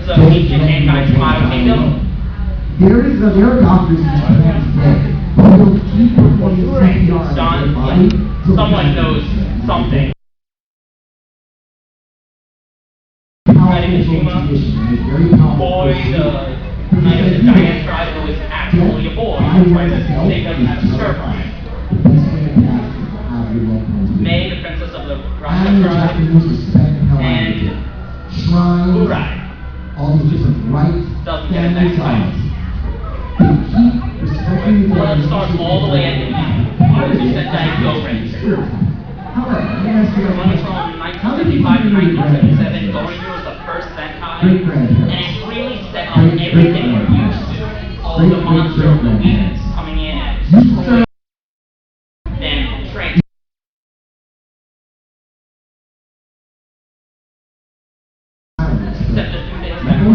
So he can Zenkaikon Kingdom. There are doctors in Japan today who will keep performing CPR on their body. Someone knows something. Boy, the knight of the giant tribe was actually a boy, because they doesn't have a skirt on. May, the princess of the Rasta tribe, and Urai all these different rights, doesn't get a next title. Blood starts all the way at the end. It's the Zenkaikon. Running from 1975 to 1977, going through was the first Zenkai, and it really set up everything we're used to. All the monster movies coming in and then train. Except the two things that were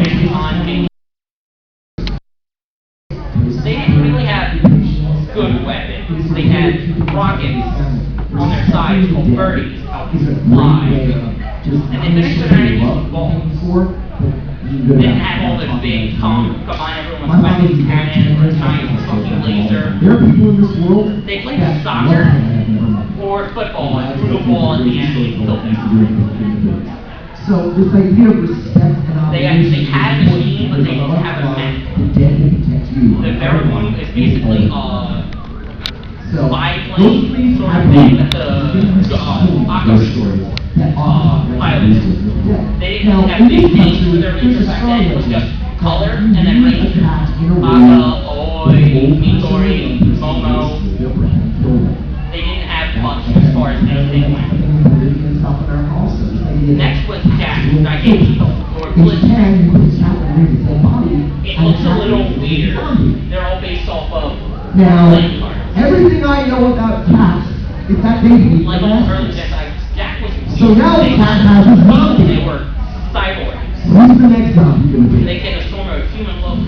based on being. They didn't really have good weapons. They had rockets on their sides called birdies out to fly. And they finished their enemies with balls. They didn't have all this big combine everyone with weapons, cannons, or giant fucking laser. There are people in this world. They played soccer or football and threw a ball at the enemy and killed them. So this idea of respect and obligation. They had a machine, but they didn't have a mech. The Veracruz is basically a biplane sort of thing that the Aqua pilots. They didn't have big names for their rangers back then. It was just color and then range. Aqua, Oi, Midori, Momo. They didn't have much as far as anything went. Next was Jack, or Blitzkrieg. It looks a little weird. They're all based off of playing cards. Everything I know about cats is that they eat like all early Jedi, Jack was weird. So now the cat has his zombie. They were cyborgs. Who's the next zombie going to be? They can assume a human look,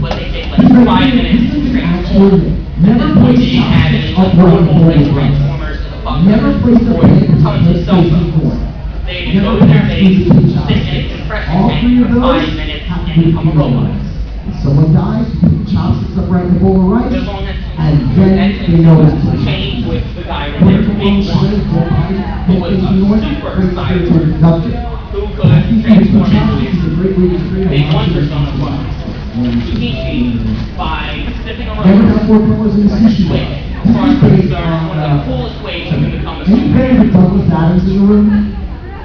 but they take like 5 minutes to transform. Never They place didn't have any shots portable upright transformers in the box. Never place a Or plate tons of cell phones. They just go to their base, sit in a compression tank for 5 minutes, and become a robot. If someone dies, you put the chopsticks upright in the bowl of rice, As long as and then they know that's what change with the guy right there, the big one, who was a super cyborg, who could transform into his big one persona was Yukichi by sipping on never got 4 pillars in the sushi bowl. as far as I'm concerned, one of the coolest ways you can become a Any super. better with Douglas Adams in the room?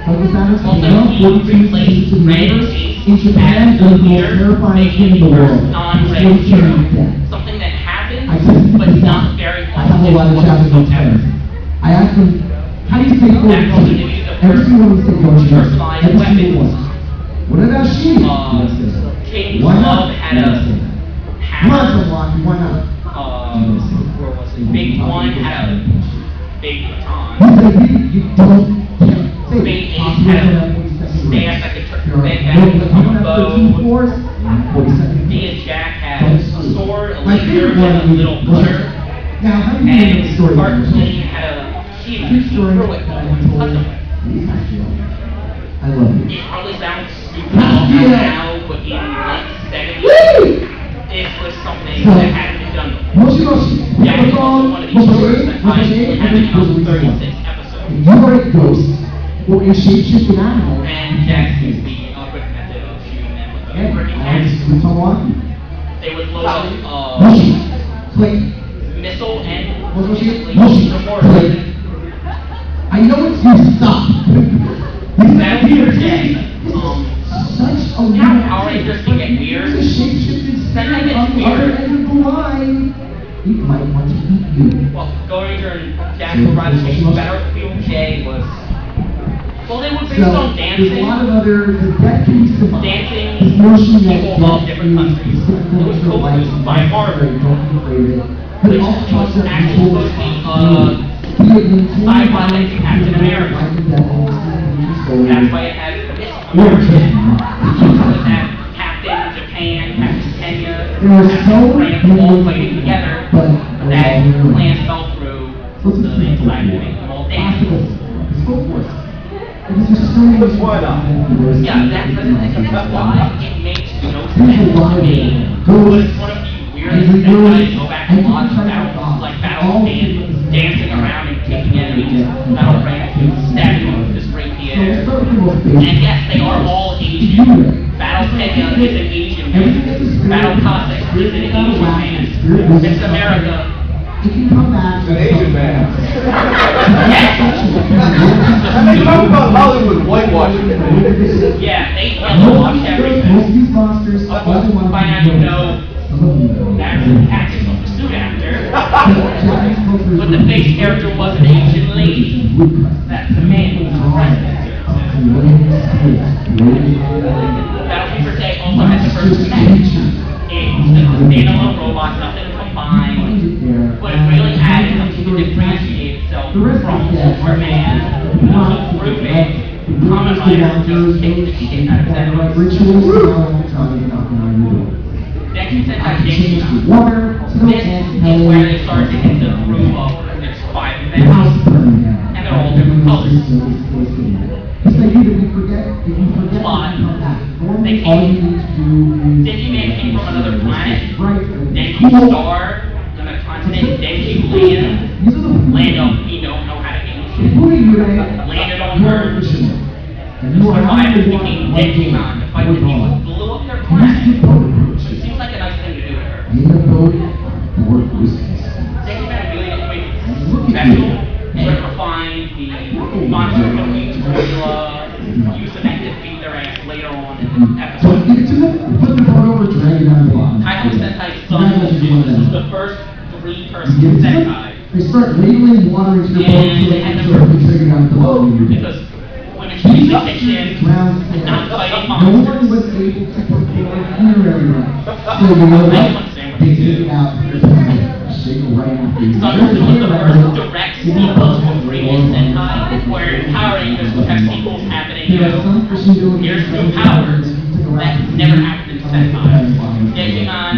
Douglas Adams, Also, he 42 replaced seasons to the Red universe. Chase In Japan, as the the most leader, terrifying thing in the making world. first non-red It's hero. death. Something that happens, I said, but not very I have a lot of Japanese friends. I asked them, how do you say Actually, fortune? they used the Every first single one said Yoshi. personalized Every weapon. single one. What about she? King's Why not? Love had a Come on, hammer. Milwaukee, why not? Where was it? Big One had a big You baton. said you don't say Big Ace had a staff that could bend back and become a bow. Dia Jack had a sword, a laser, and a little cutter. Now, how do you know the And story? Bart Clean had a shield he threw it with. Cut them with. I love you. It probably sounds stupid now, but in the 70s, it was something that hadn't been done before. Moshi Moshi. Jack was also one of these first that I had been on 36 episodes. You are a ghost or a shape-shifting animal. And Jack used the quick method of shooting them with a freaking cannon. It's Milwaukee. They would load up Moshi. Click. missile and Moshi. the mortar. Click. I know it's you. Stop. That's your day. Such a Now Power Rangers can get weird. Then they get weird. It might want to eat you. Well, Go Ranger and Jack were rather Battlefield J was. Well, they were based on dancing. There's a lot of other that can be symbolic. Dancing People of different countries. It was cool by Marvel. But Which also was actually supposed to be sci-fi like Captain America. That's why it had Miss America. It had Captain Japan, Captain Kenya, Captain France all fighting together. But that plan fell through, so they decided to make them all dance. Why not? Yeah, that's why it makes no sense to me. But it's one of the weirdest Sentai to go back and watch battle fans dancing around and kicking enemies, battle branches, stabbing them with this rapier. And yes, they are all Asian. Battle Pega is an Asian man. Battle Cossack is an Asian man. It's America. If you come back, It's an Asian man. Yes! And they talk about Hollywood whitewashing. Yeah, they yellow wash most of everything. these monsters, all the ones By now you know that's the tactics of the suit actor. But the face character was an Asian lady. That's the man who's president. Battle Paper Day also has the first match. It's a standalone robot, nothing combined. But it really added something to differentiate itself from Superman, also Rufus. Common Rider just takes the shit out of them. Next Sentai Denki. This is where they start to hit the groove of there's 5 events. And they're all different colors. Plot. They came. Denki Man came from another planet. Denki Star, on a continent. Denki Land of we don't know how to English. Landed on Earth. The survivors became Zenkaikon to fight the people who blew up their planet. Which seems like a nice thing to do to her. Zenkaikon really didn't make it special and refined the monster movie formula, use them to defeat their ass later on in the episode. Taiko Sentai's Sun This was the first 3-person Sentai. They start labeling water into the And they had boat to figuring out the water. because women should be kitchen, not fighting No one monsters. was able to perform literally right. So you know what? They take it out, shake it right after you. Sun was the first direct sequel to a previous Sentai, where Power Rangers would have sequels happening, you know, here's new powers. That never happened in Sentai. Digimon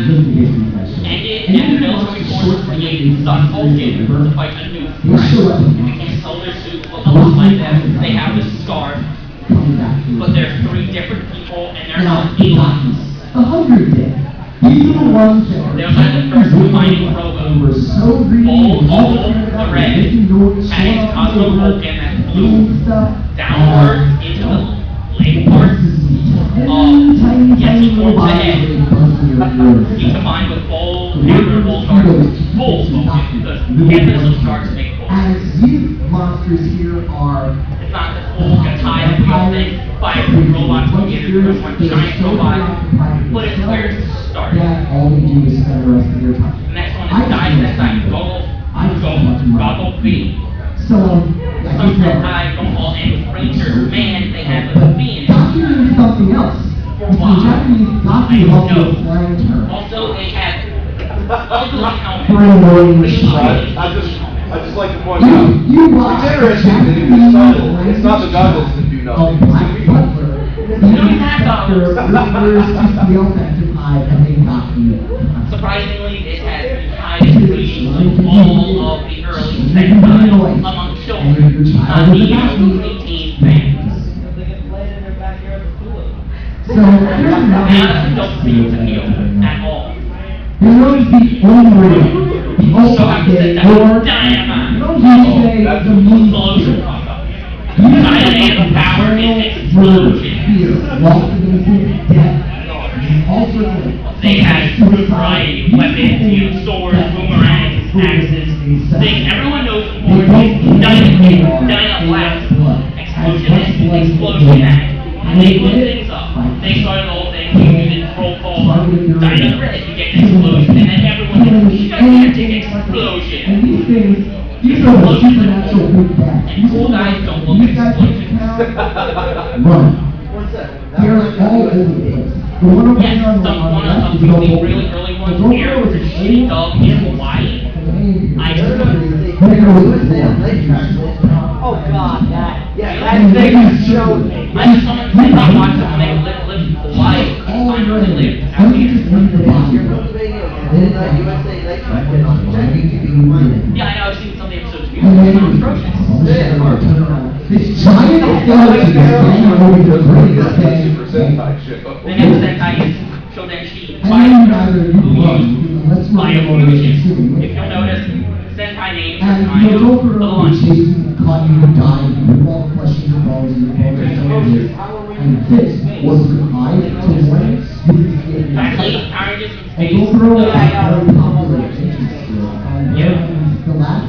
ended and the military force created Sun Vulcan to fight a new threat. You can't tell their suits look a lot like them. They have the scarf, but they're 3 different people and they're not aliens. The Hunger Day. These are the ones that They also had the first combining robo. were so green. All the red had its Cosmo Vulcan that flew downward into the leg parts. Yes, he forms the head. He combined with full Panther Bull Sharks, full Vulcan, because Panthers and Sharks make full. As these monsters here are It's not the full Gatai feel thing, by robots together, there's one giant robot, but it's where it starts. that all they do is spend the rest of their time. The next one is Dai Sentai Goggle B. So, Some Sentai don't all end with Ranger Man, they have a B in it. document is something else. The Japanese document I also know. a slang term. Also, they have all the helmets. I just like to point out, You watch it's interesting that in this title, it's not the goggles that do nothing, it's the people. You don't have goggles. Surprisingly, this has the highest rating of all of the early Sentai among children, not even 18 fans. So, I honestly don't think it's appeal at all. You're the only So I can say that Dynamite. That's the mean Explosion. Dynamite power is explosion. They had a variety of weapons, huge swords, boomerangs, axes, things. Everyone knows Dynamite blast, explosionist, explosion act. And they blew things up. They started the whole thing, you did roll call, Dynamite red, you get an explosion, and then everyone did gigantic explosion. These are the supernatural big bad. And cool guys don't look at explosions. Run. They're all over the place. The one over Yes, there on the one left of is the the really early ones here was a shitty dub in Hawaii. I Oh God, that And thing they showed me. I just someone said they watched them when they lived in Hawaii. all I around really it. lived Let out me just here. read the bottom. Yeah, I know, I've seen some of the episodes And then before. It's atrocious. this giant Super Sentai shit. The next Sentai is Shodenshi And then you guys are you love, let's run Biofusion. If you'll notice, Sentai names are and kind you of go a for little a chasing and cutting and dying, you all questions your balls and your balls and this was the eye to one Actually, Power Rangers in and Space, go through a the, very popular interest skill. And the last,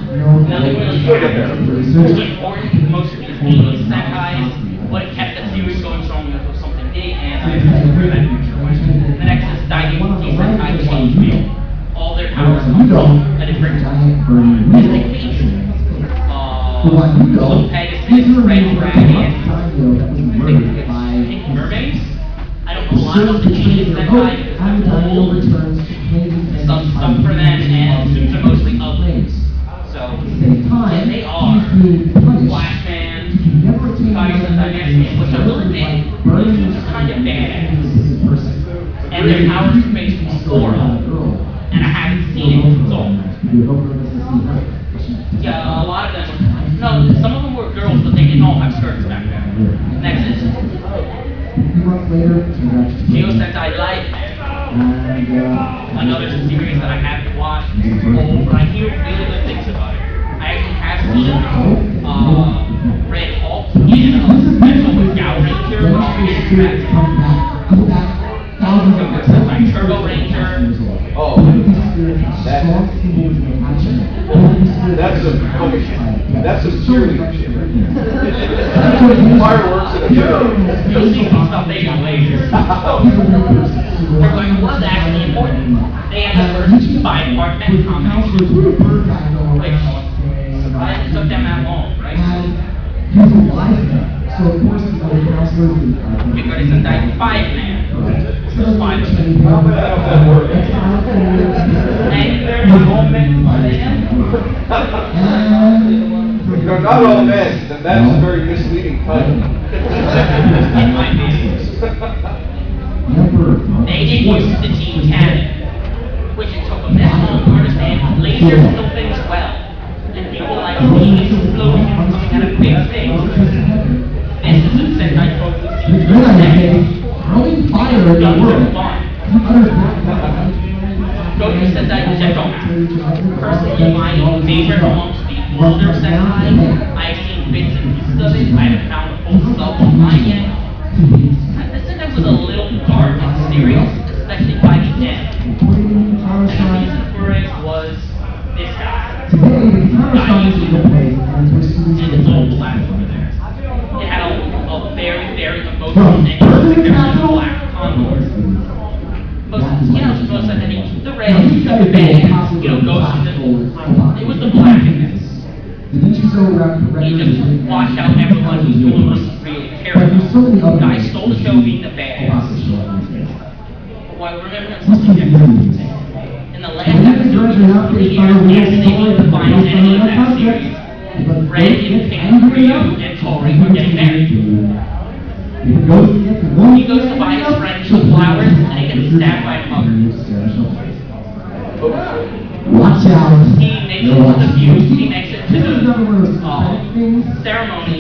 nothing really important in most of these 80s Sentais. What kept the series going strong was something big, and I agree that future one. The next is Daigenki Sentai Change Wheel. All their powers come from a different mystic beast. Little Pegasus, Red Dragon, pink mermaids. I don't know a lot about the 80s Sentai because they're old. Some stuff for them, and suits are mostly ugly. So, yeah, they are. Flashman, Fire Sentai Maximus, which are really big, which is kind of badass. And their powers are based on Aura. And I haven't seen it, so. Yeah, a lot of them. No, some of them were girls, but they didn't all have skirts back then. Next is Geo Sentai Light. Another series that I haven't watched, but I hear really good things about it. I actually have seen Red Hulk in a special with Gal Ranger, which is like Turbo Ranger. Oh, that's a cheerleader shit. Fireworks in a show. You'll see some stuff they do later. They're like, it was actually important. They had the first 5-part mech comics, which surprised it took them that long, right? So of course, the counselors Because it's a type 5 man. There's 5 of them. And there's all men for them. If they're not all men, then that's a very misleading title. It might be. They didn't use the Team Cannon, which it took them this long to understand lasers still things well. And people like seeing explosions coming out of big things. This is a Sentai trope we see throwing fire in the world. Goku Sentai Zenkaikon. Personally, my favorite amongst the older Sentai. I've seen bits and pieces of it. I haven't found a full sub online yet. The Sentai was a little dark and serious, especially by the end. And the reason for it was this guy. And the little black over there. It had a very, very emotional ending. There was black condors. Most of the red, the bad, goes to the, it was the blackness. He just watched out everyone who's doing what he really cared about. Guy stole the show being the badass. But while remembering something different, in the last episode, he was 3 years after they beat the final enemy of that series, Red and Pink, Ryu, and Tori were getting married. He goes to buy his friend some flowers, and he gets stabbed by a mother. Watch out. He makes it to the fuse, he makes it to the ceremony,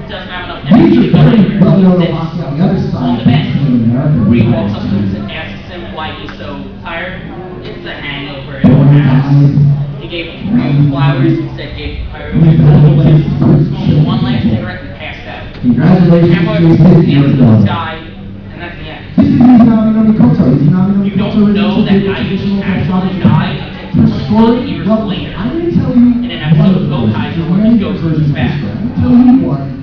doesn't have enough energy to go anywhere, so he sits on the bench. Ree walks up to him and asks him why he's so tired. It's a hangover, it will pass. He gave Ree flowers, instead gave Pyro smoked one last cigarette and passed out. Congratulations Camera to hands you. to the sky, and that's the end. You don't know that Daichi actually died until 20 years later. In an episode of Gokaiger where he goes to his back.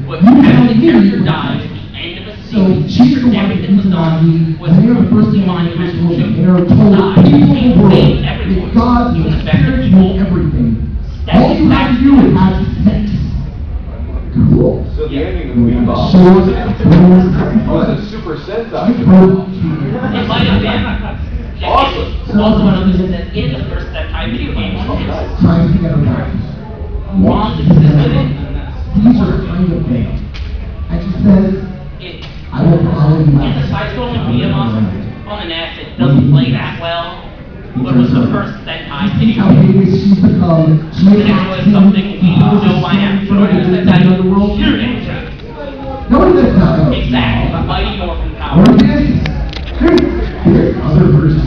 What actually the character died at the end of a series after everything was done was purposely monumental show. Died and made everyone, even the better people, All you have to do is have sex. Cool. So the ending of Bebop was a Super Sentai. It might have been. Awesome. Also, another thing that in the first Sentai video game, Trying to get around. Ron existed. These are kind of big. I just said, I will follow you In the out. side-scrolling beat 'em up on the NES, it doesn't play that well, but it was the first Sentai video How game. big is she's become? And it was something we know by now. Shorty Sentai, Shooting. No, that's not. Exactly. Mighty Morphin Or Power. this. Here's other versions.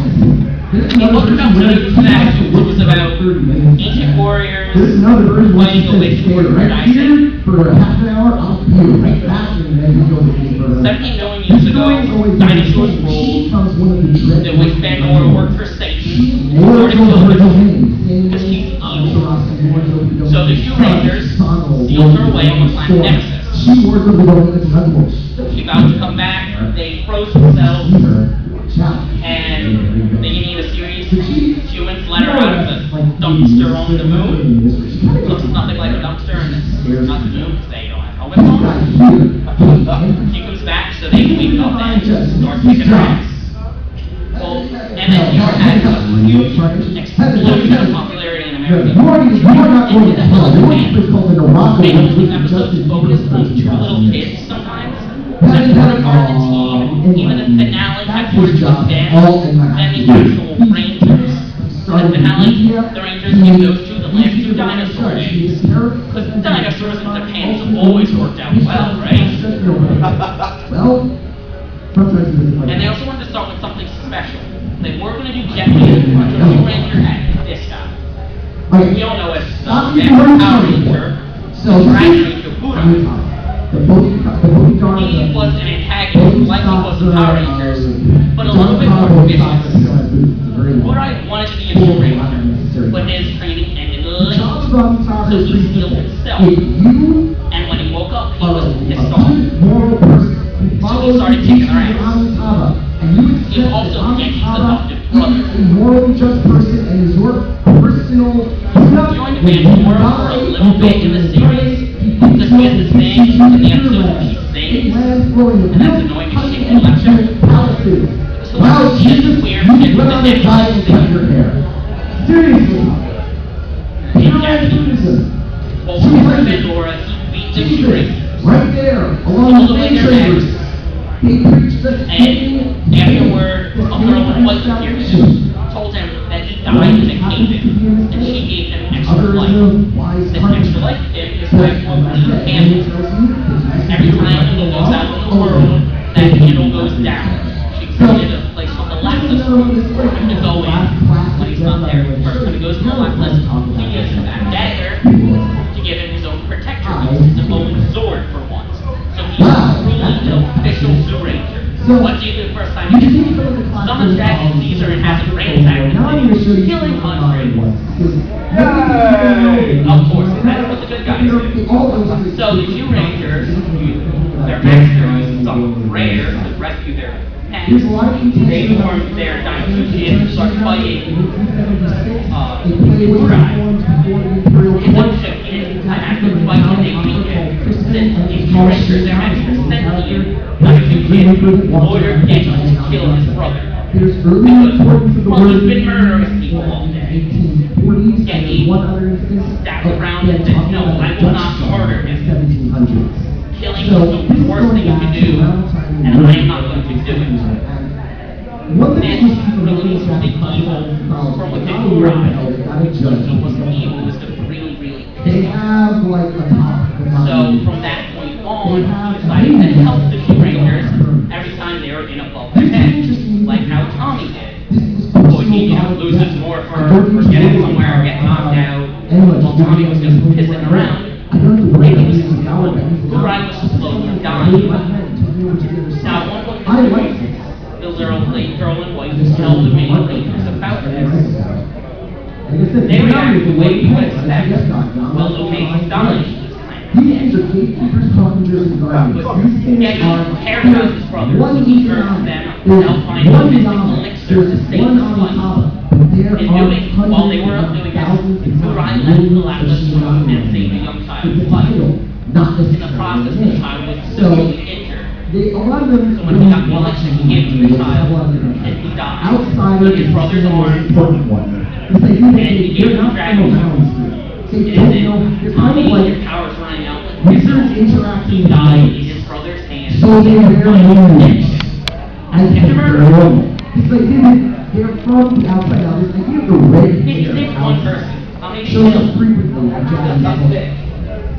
There's He another looked up version to where that, it's which was about 30 minutes. ancient warriors There's another version where fighting a witch stay for right paradise. here for a half an hour. I'll be right back, and then you go to the 17 million years ago, dinosaurs ruled. The witch Pandora worked for Satan, according to the because she's evil. So the Shoe Rangers sealed her away on the planet Nemesis. She worked with the government. She vowed to come back. They froze themselves, and they need a series. Humans let her out of the dumpster on the moon. Looks nothing like a dumpster, and it's not the moon because they don't have helmets on. She comes back, so they wake up and start kicking her ass. Well, and then you had a huge explosion of popularity in America. You are not going to hell. You're called the Morocco. Basically, episodes focused on two little kids sometimes. That's part of the team. Even the finale had more to do with them than the actual Rangers. In the finale, the Rangers give those two the last two dinosaur days. Because dinosaurs in Japan have always worked out well, right? Well, And they also wanted to start with something special. They were going to do Japanese, but the Blue Ranger had this guy. We all know as the Power Ranger, Dragon Ranger Buddha. He was an antagonist, like he was the Power Rangers, but a little bit more vicious. Buddha wanted to be a Blue Ranger, but his training ended late, so he healed himself. And when he woke up, he was pissed off. So he started kicking her ass. He also Genji's adopted brother. He joined Pandora for a little bit in the series, because he has this thing in the episode where he sings, and that's annoying because she can lecture. So he has this weird shit with the neck. Seriously. In Japanese. Well, before Pandora, he beat the Shoe Rangers. Right there, along the same shoulders. He preached the And afterward, a girl in white appeared to him, told him that he died in a cave-in, and she gave him extra life. This extra life to him is like a green candle. Every time he goes out in the world, that candle goes down. She created a place called the Lapis Room for him to go in when he's not there. First time he goes to the Lapis, he gives him that dagger to give him his own protector, which is his own sword for once. So he's truly an official Zoo Ranger. What do you do the first time you get him? Summons Dragon Caesar and has a ransack the city, killing hundreds. Of course, that's what the good guys do. So the Shoe Rangers, their master uses something rare to rescue their pets. They form their dinosaur ship and start fighting Burai. In the ship, he didn't actually fight and they beat him. Since these Shoe Rangers are actually sent here, dinosaur kid ordered Genji to kill his brother. Because, well, he's been murdering people all day. Genji stabbed around and said, no, I will not murder him. Killing is the worst thing you can do, and I am not going to do it. This released the evil from within Burai. He wasn't evil, he was the really, really pissed off. So from that point on, he decided to help the Shoe Rangers every time they were in above their head, like how Tommy did. So he loses more for getting somewhere or getting knocked out, while Tommy was just pissing around. Burai was slowly dying. Now, one point the lady girl in white tell the main Rangers about this. They react the way you would expect. Well, Lume's dying this time. Getting paralyzed his brothers, eager for them to help find a missing elixir to save his life. In doing, while they were doing this, Burai left the Lapis Room and saved a young child's life. In the process, the child was severely injured. So when he got the elixir, he gave it to the child, and he died. With his brother's arm, and he gave him Dragon Power. And Tommy, your power's running out. He died in his brother's hands. So they are very huge. They're from the outside. Now, this idea of the red It's one person. How many shows kills? up frequently.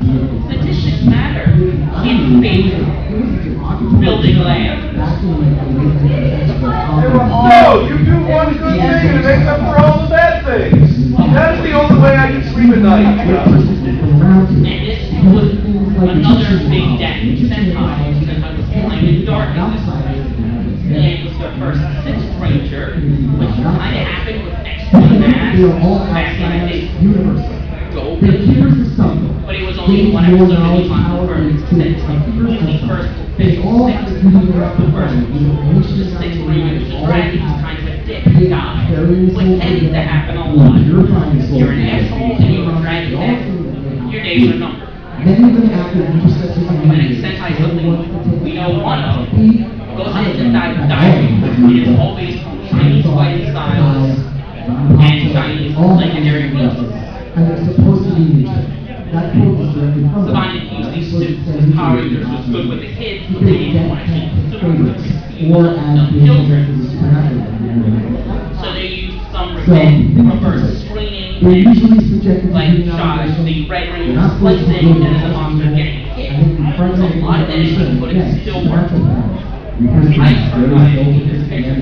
Statistics matter in space building land. No, you do one good thing and it makes up for all the bad things. That is the only way I can sleep at night. And this was another big dent in Sentai, because I was playing in darkness. And the first Sixth Ranger, which kind of happened with Extra Mass back in the day. But it was only one episode of the first six. The first official six. The first six Ranger, which is Randy, was kind of a dick guy. Which tends to happen a lot. You're an asshole and you're a dragon deck. Your days are numbered. When it's Sentai something we know one of, goes into diary. It is always Chinese fighting styles and Chinese legendary beasts. And it's supposed to be neutral. That quote is directly from Savant used these suits as Power Rangers was good with the kids, but they didn't want to keep the suits or as being children. the supernatural. So they used some reverse screening They're and usually subjected to like being shots, observation. the Red They're Ranger not supposed to be slicing doing and that. the monster getting I hit. think the front It's a end lot of editing, but it still works. Because I there tried is no this picture.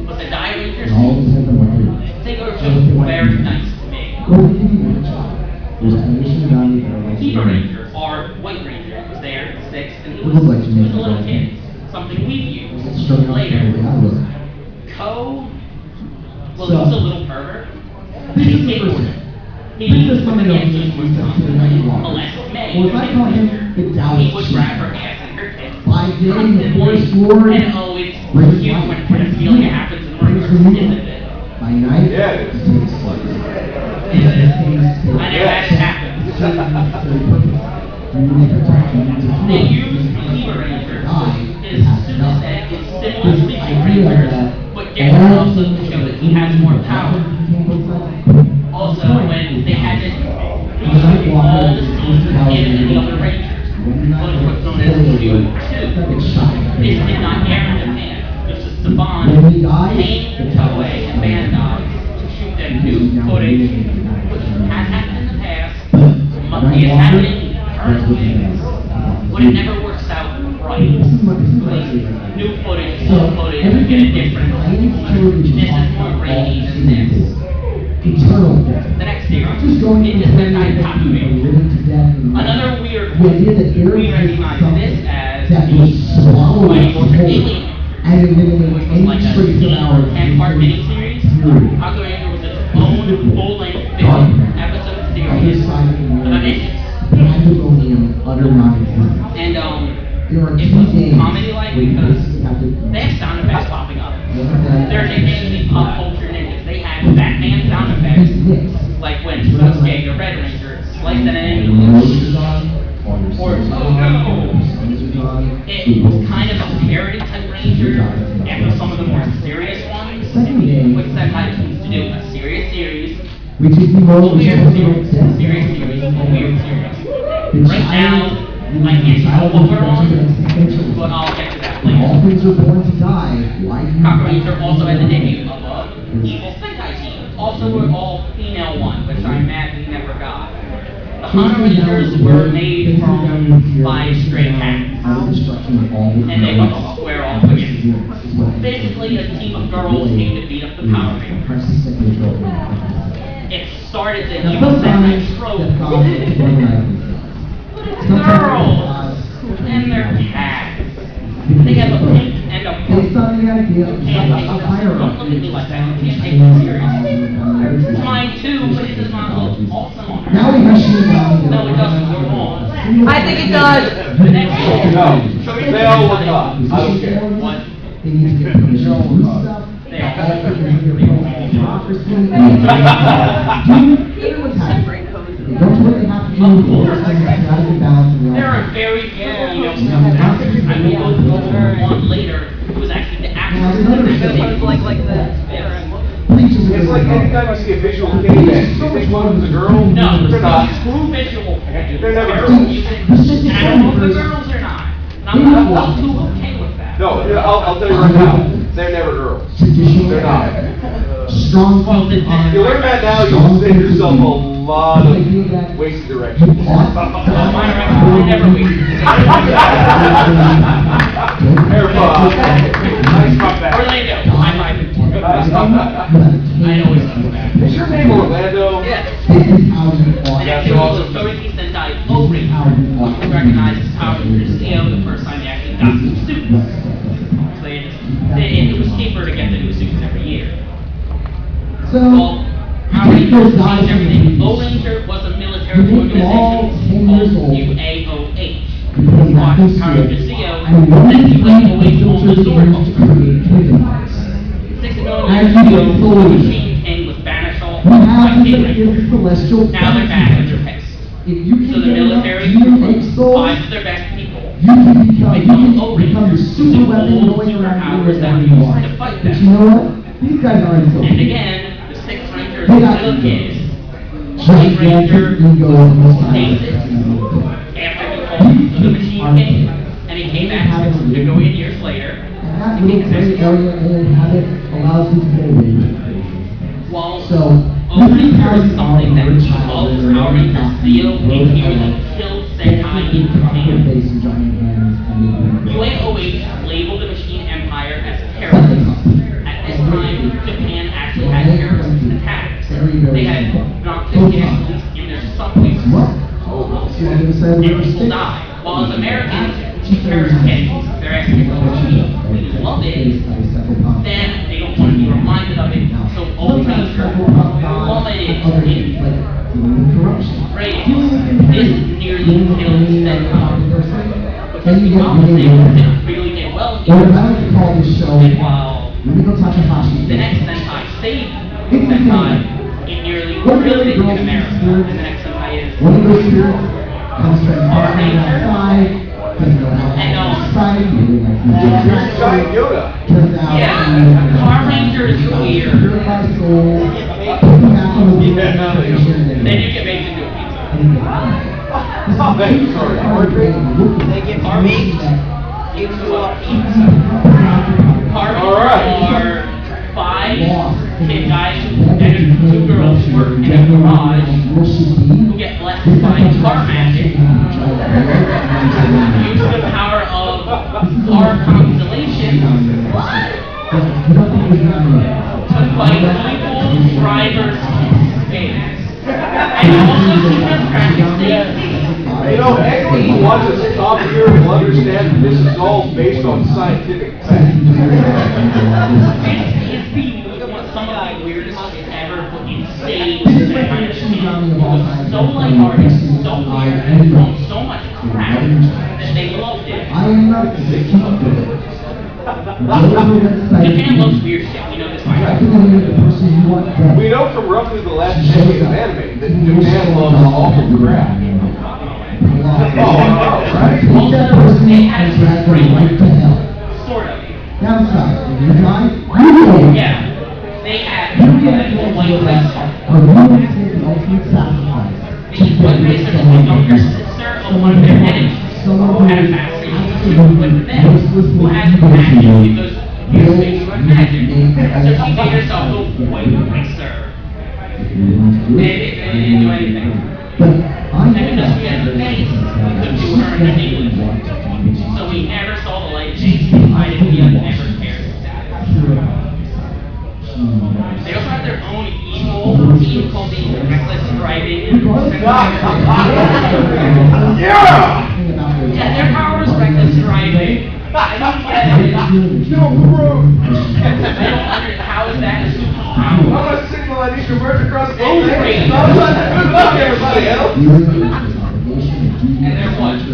But the Die Rangers, all depends on what you're they were just very nice to me. Go with the child. There's animation value there. Kiva Ranger, or White Ranger, was there at 6, and he It was looked like a Jamaica little Jackson. kid. Something we've used Struck out later. the way I look. Ko, well, So- he's a little pervert. This He is the hit first one. one. He This is was something the else engine that was we on. said to the night walk. Alaska May, Or if I call him the Dallas he would Chief. grab her ass and her tits. By day, the Constantly. boys swore. And oh, it's cute when pedophilia happens in reverse, isn't it? By night, Yeah, it it is. takes place. I never had it happen. They use Kiva Ranger. His suit set is similar to the Rangers, but different also to show that he has more power. Also, when they had this, all the scenes were given to the other Rangers, was what's known as Q2. This did not air in Japan. This is Saban paying Toei and Bandai to shoot them new footage, which has happened in the past, is happening currently, but it never works out right. Like, new footage, old footage, you get a difference. This is more grainy than this. Eternal. The next series, Just going it to is the Zenkaikon. living to death. Another weird The idea that there we is recognize something this as that the will swallow Mighty us Morphin whole Alien, and eliminate which was any like a trace of our 10-part miniseries. period. Kaku Ranger was its own full-length film episode series about issues. Pandemonium, utter non-existence. And There are it two was days comedy-like where you because basically have to they have sound effects popping up. They're They're nicknamed the pop culture ninjas. They had Batman sound effects, like when Sasuke, the Red Ranger, sliced an enemy loose. Or, oh no! It was kind of a parody type Ranger after some of the more serious ones, which Sentai used to do a serious series, which is the a most weird series, a serious series, a weird series. Right now, I can't tell what we're on, but I'll get to that All later. things are born to die. Why do you Kaku Ranger also had the debut of a evil Sentai team. Also, were all female one, which I'm mad we never got. The Hana Rangers were made from 5 stray cats. And they would square off against. Basically, a team of girls came to beat up the Power Rangers. It started the evil Sentai trope. Girls and their cats. They have a pink and a purple. Based on the idea of Can't take a this. hierarchy. Don't look at me like that. You can't take this serious. It's mine too, but it does not look awesome on Now we her. have seen No, it doesn't. You're wrong. I think it does. The next one. No, they all look up. I don't care. What? They need to get permission to do stuff. They all All look because up. they're bureaucracy. Even what's happening. They don't do what they have to do. They're out of the balance of the There are very few female actors. I will go over one later who was actually the actress. Like this. It's like anytime you see a visual caveman, you think one of them's a girl? No, They're not. screw visual. They're never Girls girls. music. I don't know if the girls are not. And I'm not too okay with that. No, I'll tell you right now, they're never girls. They're not. Strong. Well, You learn that now, you'll save yourself a lot of wasted directions. My directions were never wasted. AirPods. Nice comeback. Orlando, high five. Nice comeback. I always come back. Is your name Orlando? Yes. This is how you And are. actually also Toki Sentai O-Ranger, who recognized Power Rangers CEO the first time they actually got new suits. So it was cheaper to get the new suits every year. So, Well, Power you take those Rangers guys changed everything. and O-Ranger was a military You make them all organization 10 years called old. UAOH. because Watch that's Power Rangers CEO, and one then he thing went away the to the filters Zorro. used to create kingdom hearts. 6 As million you years get ago, forward, Machine King was banished all we by have to King make Ranger. this celestial Now they're back at their pace. If you So can the get enough military DNH souls, 5 of their best people you can become become the O-Rangers, super the weapon old going around superpowers here that wherever we you use are. to fight But them. you know what? These guys aren't so And again, the 6 Rangers They got little kids, gigantic Ranger ego in this chased it after he called the Machine King, and he came back 6 million years later. And that little gray area they inhabit allows you to get away with it. While So, O-Ranger is something that all Power Rangers Zeo and Hero killed Sentai in Japan. UAOH labeled the Machine Empire as terrorists. At this time, Japan actually had terrorist attacks. They had knocked gas in their subways. And people died. While as Americans, terrorist hits their execution. We love it. Then they don't want to be reminded of it. So O-Ranger plummeted in rating. This nearly killed Sentai. Because the opposite didn't really get well here. Or as I like to call this show, And while Rumiko Takahashi. the next Sentai saved Sentai, it nearly really didn't in America. And the next Sentai is One of those spirits comes from Power Ranger. outside, doesn't know how And, to fight, really like Giant Yoda. turns out. Yeah, Power Ranger is weird. Pure my soul, put me back on the wheel, Yeah. Then you get baked into a pizza. Oh, that's sorry. They get baked into a pizza. Power Alright. Rangers are 5 kid guys and 2 girls who work in a garage who get blessed by car magic. Use the power of car constellation to fight evil drivers in space. And also to practice safety. You know, anyone who watches Top Gear will understand that this is all based on scientific fact. It's some of the weirdest ever, but insane kind of shit. It was so lighthearted, so weird, and full of so much crap that they loved it. I am not the Japan loves weird shit, we know this by heart. We know from roughly the last decade of anime that Japan loves awful crap. Right? Also, they had free right to hell. sort of. Down south, when you drive, you go. Yeah, they had You get a to white racer. or you will take the ultimate sacrifice. The white racer was the younger sister of one of their enemies, who had a fascination with them, who had magic, because he was made with magic. So she made herself the white racer. They didn't do anything. But And because she had the face, we couldn't do her in English. So we never saw the light of day. I didn't never cared. They also have their own evil team called the Reckless Driving. Yeah! Yeah, their power is reckless driving. I don't get it. I don't understand how is that a I'm superpower. gonna signal I need to merge across the Oh, great. Good luck, everybody else. And there was an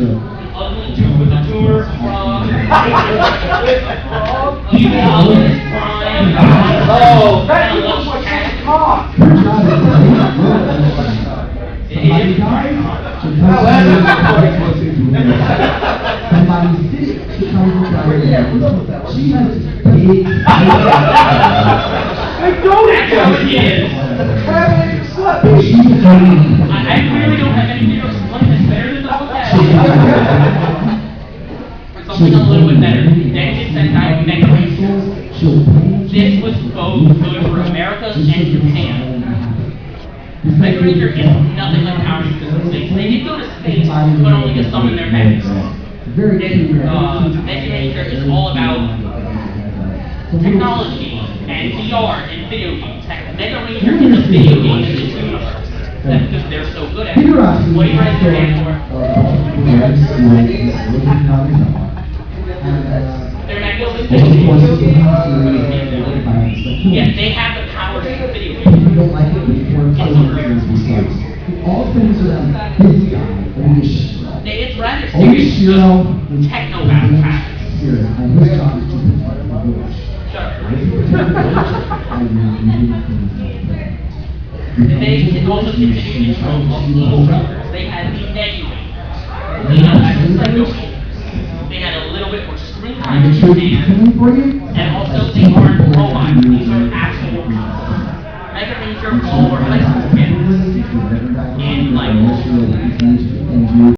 ugly dude with a tumor frog. Evil Optimus Prime. Oh, that And a looks lush like cat. some talk. It is. Now that's quite pussy. Somebody sit, she comes with her. She has big. They go That's how it together. is. Traveling slut. I really don't have anything to explain this better than the book has. Or something a little bit better. Denji Sentai Mega Rangers. This was both good for America and Japan. Mega Ranger is nothing like Power Rangers in space. They did go to space, but only to summon their mechs. Mega Ranger is all about technology and VR and video games. Heck, Mega Ranger is a video game in this universe. That's because they're so good at it. What do you guys stand for? They're magnificent video games. Yeah, they have the power to do video games. All things around this guy, It's rather serious, just techno battle tracks. Shut up. They also continued to show multiple characters. They had the Nebulator. They had the Psycho Rangers. They had a little bit more screen time in Japan. And also they aren't robots. These are actual